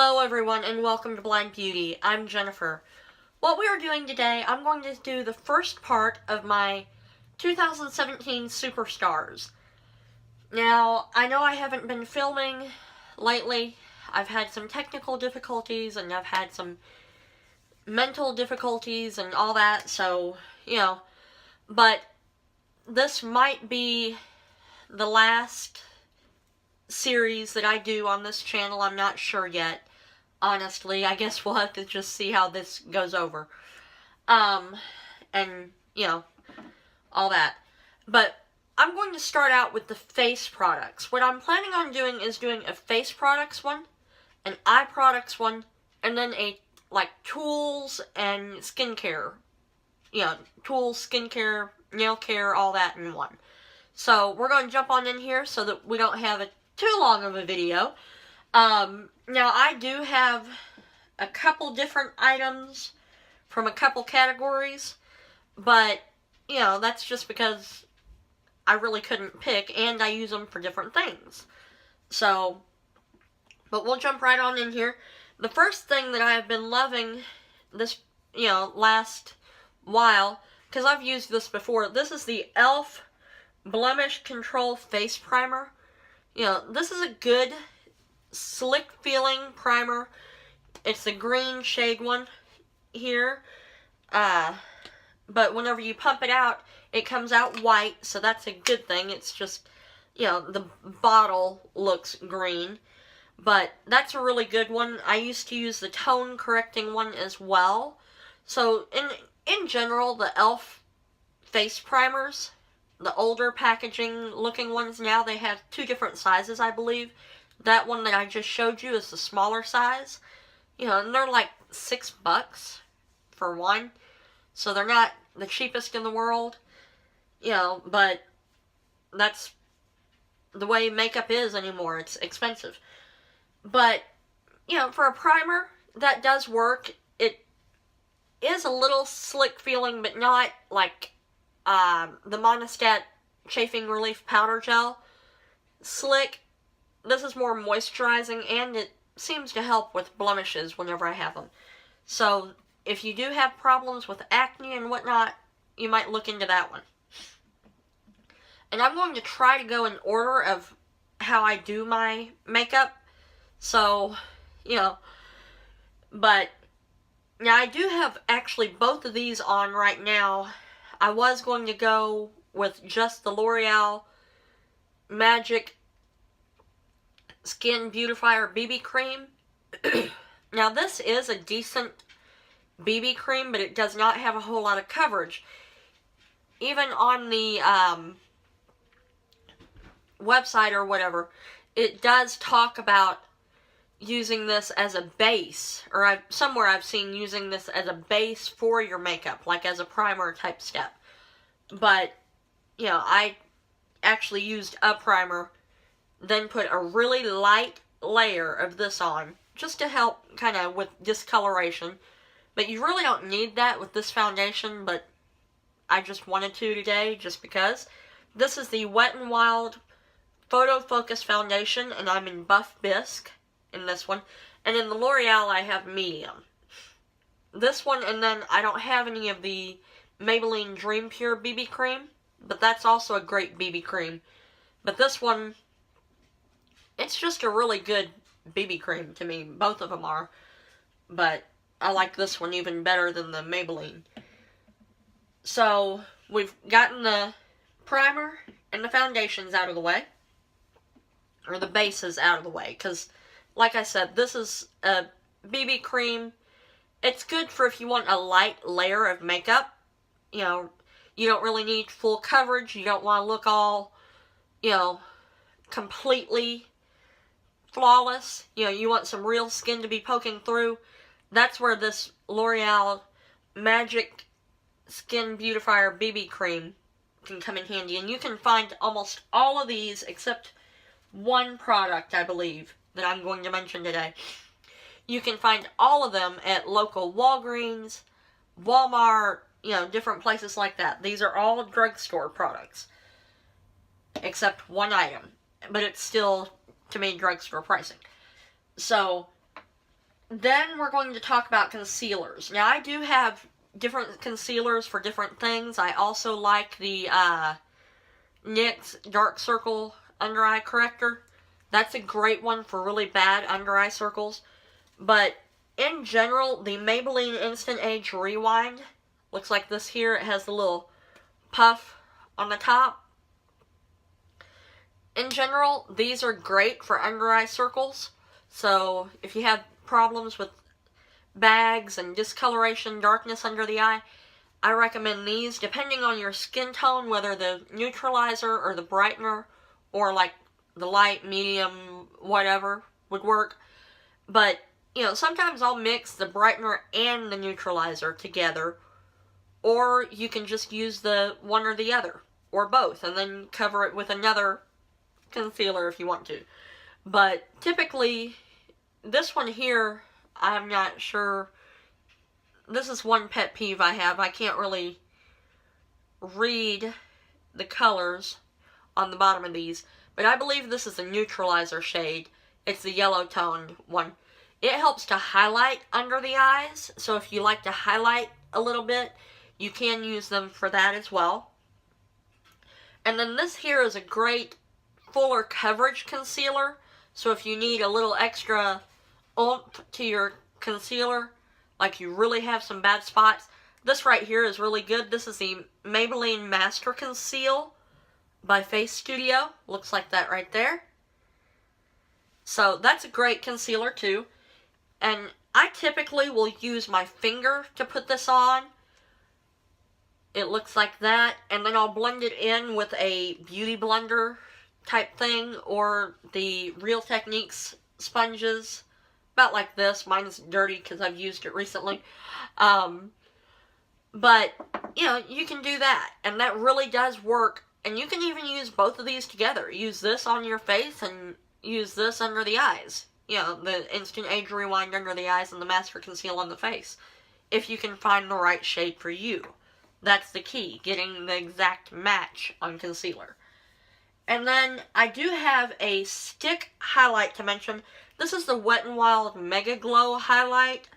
Hello everyone and welcome to Blind Beauty. I'm Jennifer. What we are doing today, I'm going to do the first part of my 2017 Superstars. Now, I know I haven't been filming lately. I've had some technical difficulties and I've had some mental difficulties and all that, so, but this might be the last series that I do on this channel. I'm not sure yet. Honestly, I guess we'll have to just see how this goes over. And, all that. But I'm going to start out with the face products. What I'm planning on doing is doing a face products one, an eye products one, and then a, tools and skincare. Tools, skincare, nail care, all that in one. So, we're going to jump on in here so that we don't have too long of a video. Now I do have a couple different items from a couple categories, but, that's just because I really couldn't pick, and I use them for different things. So, but we'll jump right on in here. The first thing that I have been loving this, last while, because I've used this before, this is the e.l.f. Blemish Control Face Primer. This is a good, slick feeling primer. It's the green shade one here. But whenever you pump it out, it comes out white, so that's a good thing. It's just, the bottle looks green. But that's a really good one. I used to use the tone correcting one as well. So, in general, the e.l.f. face primers, the older packaging looking ones now, they have two different sizes, I believe. That one that I just showed you is the smaller size. And they're like $6 for one. So they're not the cheapest in the world. But that's the way makeup is anymore. It's expensive. But, for a primer, that does work. It is a little slick feeling, but not like the Monistat Chafing Relief Powder Gel. Slick. This is more moisturizing, and it seems to help with blemishes whenever I have them. So, if you do have problems with acne and whatnot, you might look into that one. And I'm going to try to go in order of how I do my makeup. So, but now I do have actually both of these on right now. I was going to go with just the L'Oreal Magic Skin Beutifier BB Cream. Now this is a decent BB cream, but it does not have a whole lot of coverage. Even on the website or whatever, it does talk about using this as a base, or somewhere I've seen using this as a base for your makeup, like as a primer type step. But, I actually used a primer, then put a really light layer of this on, just to help kind of with discoloration. But you really don't need that with this foundation, but I just wanted to today, just because. This is the Wet n Wild Photo Focus Foundation, and I'm in Buff Bisque in this one. And in the L'Oreal, I have medium. This one, and then I don't have any of the Maybelline Dream Pure BB cream, but that's also a great BB cream. But this one, it's just a really good BB cream to me. Both of them are. But I like this one even better than the Maybelline. So, we've gotten the primer and the foundations out of the way. Or the bases out of the way. Because, like I said, this is a BB cream. It's good for if you want a light layer of makeup. You don't really need full coverage. You don't want to look all, completely flawless. You want some real skin to be poking through. That's where this L'Oreal Magic Skin Beutifier BB cream can come in handy. And you can find almost all of these except one product, I believe, that I'm going to mention today. You can find all of them at local Walgreens, Walmart, different places like that. These are all drugstore products. Except one item. But it's still, to me, drugstore pricing. So, then we're going to talk about concealers. Now, I do have different concealers for different things. I also like the NYX Dark Circle Under Eye Corrector. That's a great one for really bad under eye circles. But in general, the Maybelline Instant Age Rewind looks like this here. It has the little puff on the top. In general, these are great for under eye circles. So if you have problems with bags and discoloration, darkness under the eye, I recommend these, depending on your skin tone, whether the neutralizer or the brightener, or like the light, medium, whatever would work. But, you know, sometimes I'll mix the brightener and the neutralizer together, or you can just use the one or the other, or both, and then cover it with another concealer if you want to. But typically, this one here, I'm not sure. This is one pet peeve I have. I can't really read the colors on the bottom of these, but I believe this is a neutralizer shade. It's the yellow toned one. It helps to highlight under the eyes, so if you like to highlight a little bit, you can use them for that as well. And then this here is a great fuller coverage concealer, so if you need a little extra oomph to your concealer, like you really have some bad spots, this right here is really good. This is the Maybelline Master Conceal by Face Studio. Looks like that right there. So that's a great concealer too. And I typically will use my finger to put this on. It looks like that. And then I'll blend it in with a beauty blender type thing, or the Real Techniques sponges. About like this. Mine's dirty because I've used it recently. But, you know, you can do that. And that really does work. And you can even use both of these together. Use this on your face and use this under the eyes. You know, the Instant Age Rewind under the eyes and the Master Conceal on the face. If you can find the right shade for you. That's the key. Getting the exact match on concealer. And then I do have a stick highlight to mention. This is the Wet n Wild Mega Glow highlight.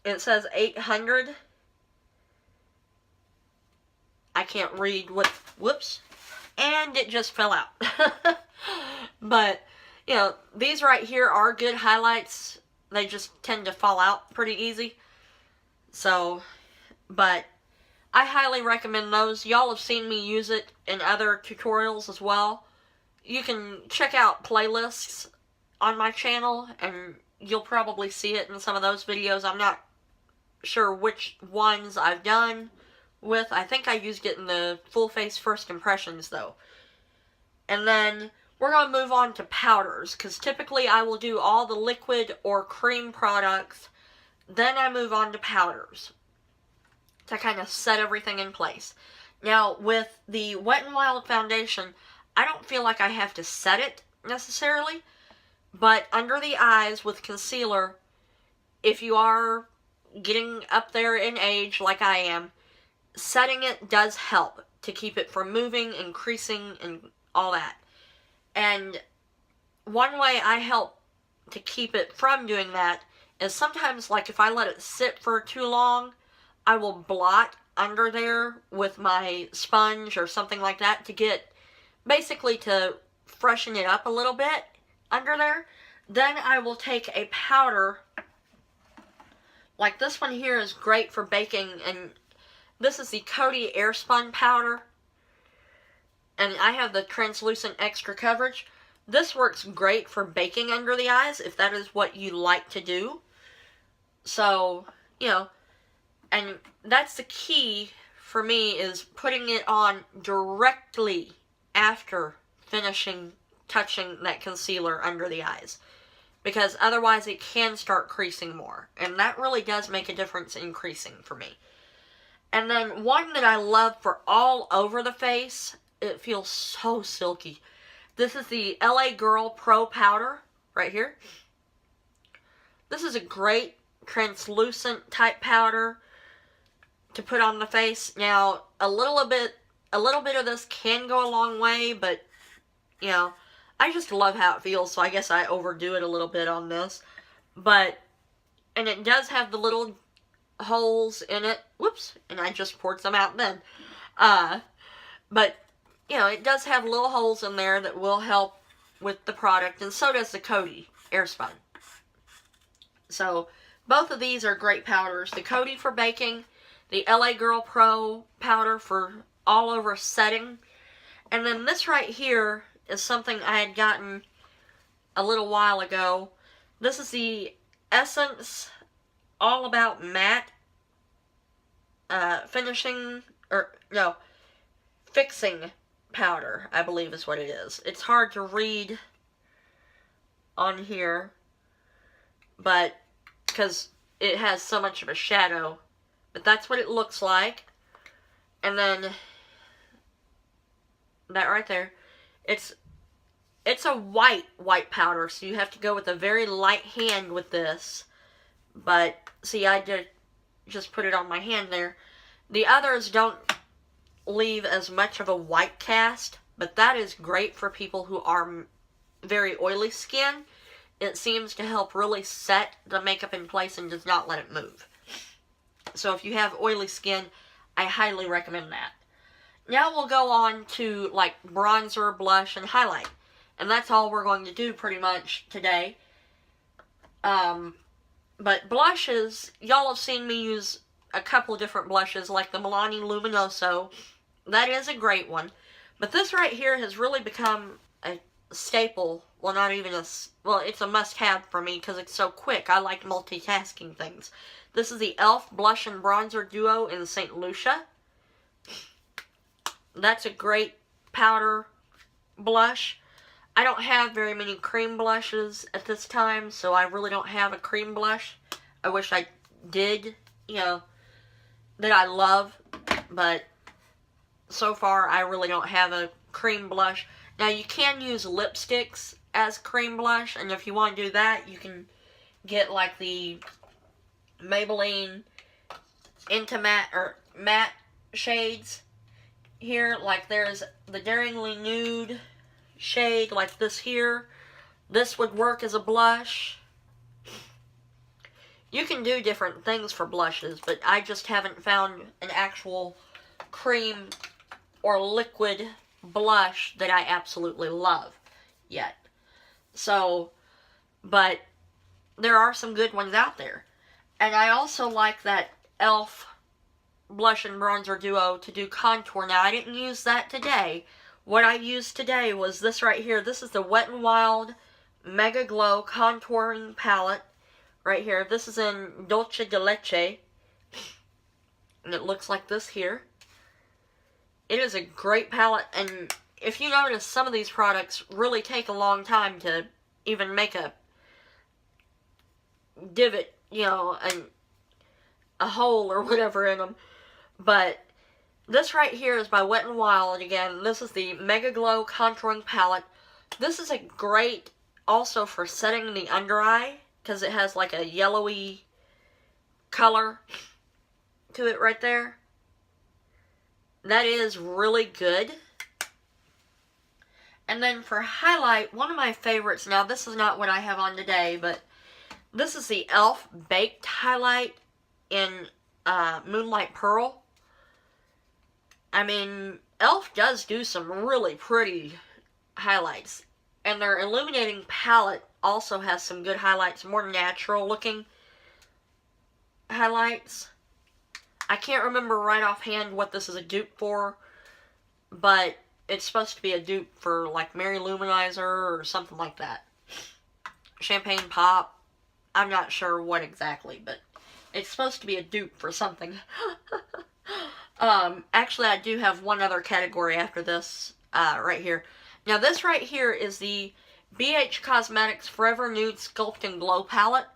It says 800. I can't read what, whoops. And it just fell out. But, you know, these right here are good highlights. They just tend to fall out pretty easy. So, but I highly recommend those. Y'all have seen me use it in other tutorials as well. You can check out playlists on my channel, and you'll probably see it in some of those videos. I'm not sure which ones I've done with. I think I used it in the full face first impressions, though. And then we're going to move on to powders, because typically I will do all the liquid or cream products, then I move on to powders to kind of set everything in place. Now, with the Wet n Wild foundation, I don't feel like I have to set it, necessarily, but under the eyes with concealer, if you are getting up there in age like I am, setting it does help to keep it from moving and creasing and all that. And one way I help to keep it from doing that is sometimes, like if I let it sit for too long, I will blot under there with my sponge or something like that to get, basically to freshen it up a little bit under there. Then I will take a powder, like this one here is great for baking, and this is the Coty Airspun powder, and I have the translucent extra coverage. This works great for baking under the eyes, if that is what you like to do. So, you know, and that's the key for me, is putting it on directly after finishing touching that concealer under the eyes, because otherwise it can start creasing more, and that really does make a difference in creasing for me. And then one that I love for all over the face, it feels so silky. This is the LA Girl Pro Powder right here. This is a great translucent type powder to put on the face. Now, a little bit of this can go a long way, but, you know, I just love how it feels, so I guess I overdo it a little bit on this. But, and it does have the little holes in it. Whoops, and I just poured some out then. But, you know, it does have little holes in there that will help with the product, and so does the Coty Airspun. So, both of these are great powders. The Coty for baking, the LA Girl Pro powder for all over setting, and then this right here is something I had gotten a little while ago. This is the Essence All About Matte fixing powder, I believe is what it is. It's hard to read on here, but because it has so much of a shadow, but that's what it looks like. And then that right there, it's a white powder, so you have to go with a very light hand with this. But see, I did just put it on my hand there. The others don't leave as much of a white cast, but that is great for people who are very oily skin. It seems to help really set the makeup in place and does not let it move. So if you have oily skin, I highly recommend that. Now we'll go on to like bronzer, blush, and highlight. And that's all we're going to do pretty much today. But blushes, y'all have seen me use a couple different blushes, like the Milani Luminoso. That is a great one. But this right here has really become a staple. Well, not even a... Well, it's a must-have for me because it's so quick. I like multitasking things. This is the e.l.f. Blush and Bronzer Duo in St. Lucia. That's a great powder blush. I don't have very many cream blushes at this time, so I really don't have a cream blush. I wish I did, you know, that I love, but so far I really don't have a cream blush. Now you can use lipsticks as cream blush, and if you want to do that, you can get like the Maybelline Intimate or matte shades here. Like there's the Daringly Nude shade like this here. This would work as a blush. You can do different things for blushes, but I just haven't found an actual cream or liquid blush that I absolutely love yet. So, but there are some good ones out there. And I also like that e.l.f. Blush and Bronzer Duo to do contour. Now, I didn't use that today. What I used today was this right here. This is the Wet n Wild Mega Glow Contouring Palette. Right here. This is in Dulce de Leche. And it looks like this here. It is a great palette. And if you notice, some of these products really take a long time to even make a divot, you know, a hole or whatever in them. But this right here is by Wet n Wild. Again, this is the Mega Glow Contouring Palette. This is a great also for setting the under eye, because it has like a yellowy color to it right there. That is really good. And then for highlight, one of my favorites, now this is not what I have on today, but this is the e.l.f. Baked Highlight in Moonlight Pearl. I mean, e.l.f. does do some really pretty highlights. And their illuminating palette also has some good highlights, more natural looking highlights. I can't remember right offhand what this is a dupe for, but it's supposed to be a dupe for like Mary Luminizer or something like that. Champagne Pop. I'm not sure what exactly, but it's supposed to be a dupe for something. Actually, I do have one other category after this, right here. Now, this right here is the BH Cosmetics Forever Nude Sculpt and Glow Palette.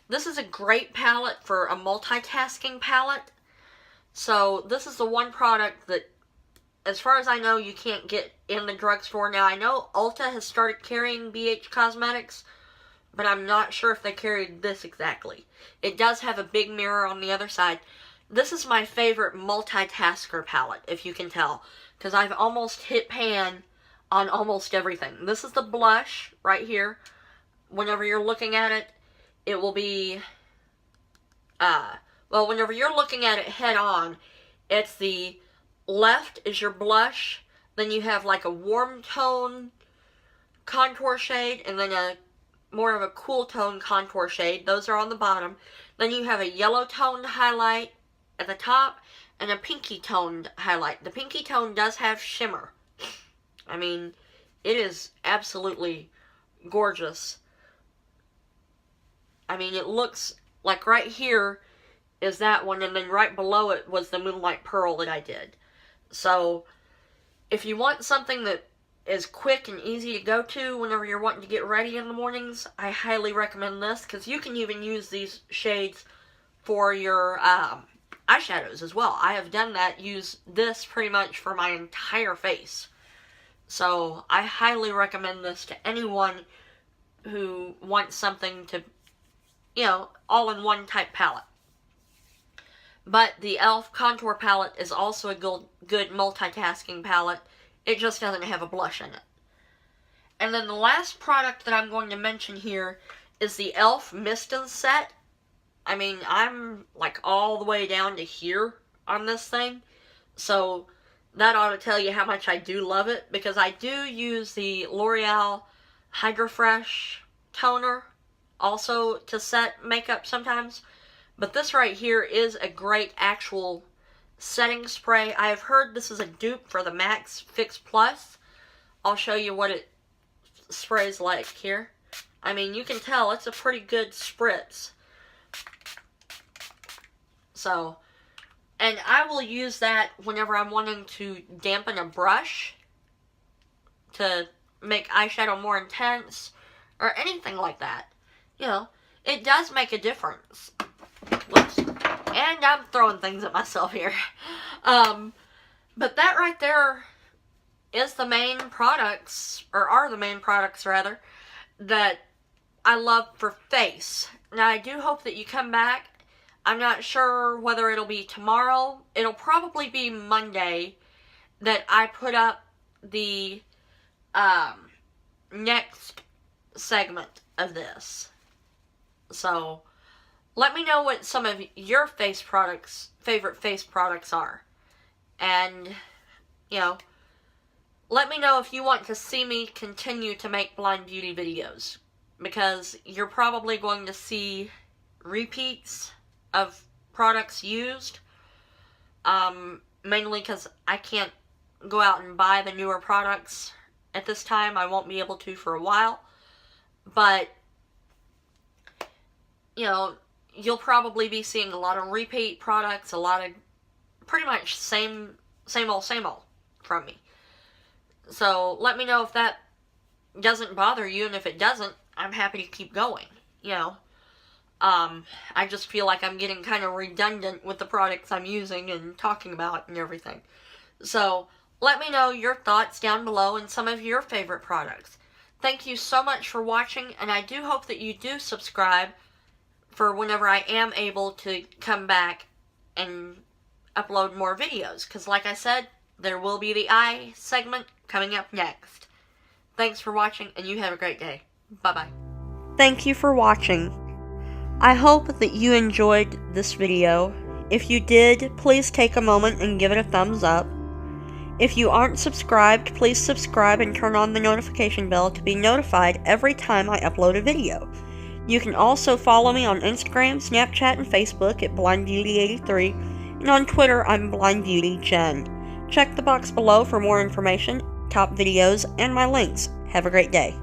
This is a great palette for a multitasking palette. So, this is the one product that, as far as I know, you can't get in the drugstore. Now, I know Ulta has started carrying BH Cosmetics, but I'm not sure if they carried this exactly. It does have a big mirror on the other side. This is my favorite multitasker palette, if you can tell, because I've almost hit pan on almost everything. This is the blush right here whenever you're looking at it, it will be, well, whenever you're looking at it head on, it's the left is your blush, then you have like a warm tone contour shade, and then a more of a cool tone contour shade. Those are on the bottom. Then you have a yellow toned highlight at the top, and a pinky toned highlight. The pinky tone does have shimmer. I mean, it is absolutely gorgeous. I mean, it looks like right here is that one, and then right below it was the Moonlight Pearl that I did. So, if you want something that is quick and easy to go to whenever you're wanting to get ready in the mornings, I highly recommend this, because you can even use these shades for your eyeshadows as well. I have done that, use this pretty much for my entire face. So, I highly recommend this to anyone who wants something to, you know, all-in-one type palette. But the e.l.f. contour palette is also a good multitasking palette. It just doesn't have a blush in it. And then the last product that I'm going to mention here is the e.l.f. Mist and Set. I mean, I'm like all the way down to here on this thing. So that ought to tell you how much I do love it, because I do use the L'Oreal Hydra Fresh toner also to set makeup sometimes. But this right here is a great actual setting spray. I have heard this is a dupe for the Max Fix Plus. I'll show you what it sprays like here. I mean, you can tell it's a pretty good spritz. So, and I will use that whenever I'm wanting to dampen a brush to make eyeshadow more intense or anything like that. You know, it does make a difference. Whoops. And I'm throwing things at myself here. But that right there is the main products, or are the main products rather, that I love for face. Now I do hope that you come back. I'm not sure whether it'll be tomorrow. It'll probably be Monday that I put up the next segment of this. So let me know what some of your favorite face products are. And, you know, let me know if you want to see me continue to make blind beauty videos. Because you're probably going to see repeats of products used. Mainly because I can't go out and buy the newer products at this time. I won't be able to for a while. But, you know, you'll probably be seeing a lot of repeat products, a lot of pretty much same old from me. So let me know if that doesn't bother you, and if it doesn't, I'm happy to keep going, you know. I just feel like I'm getting kind of redundant with the products I'm using and talking about and everything. So let me know your thoughts down below and some of your favorite products. Thank you so much for watching, and I do hope that you do subscribe for whenever I am able to come back and upload more videos. Because like I said, there will be the eye segment coming up next. Thanks for watching, and you have a great day. Bye-bye. Thank you for watching. I hope that you enjoyed this video. If you did, please take a moment and give it a thumbs up. If you aren't subscribed, please subscribe and turn on the notification bell to be notified every time I upload a video. You can also follow me on Instagram, Snapchat, and Facebook at BlindBeauty83, and on Twitter I'm BlindBeautyJen. Check the box below for more information, top videos, and my links. Have a great day.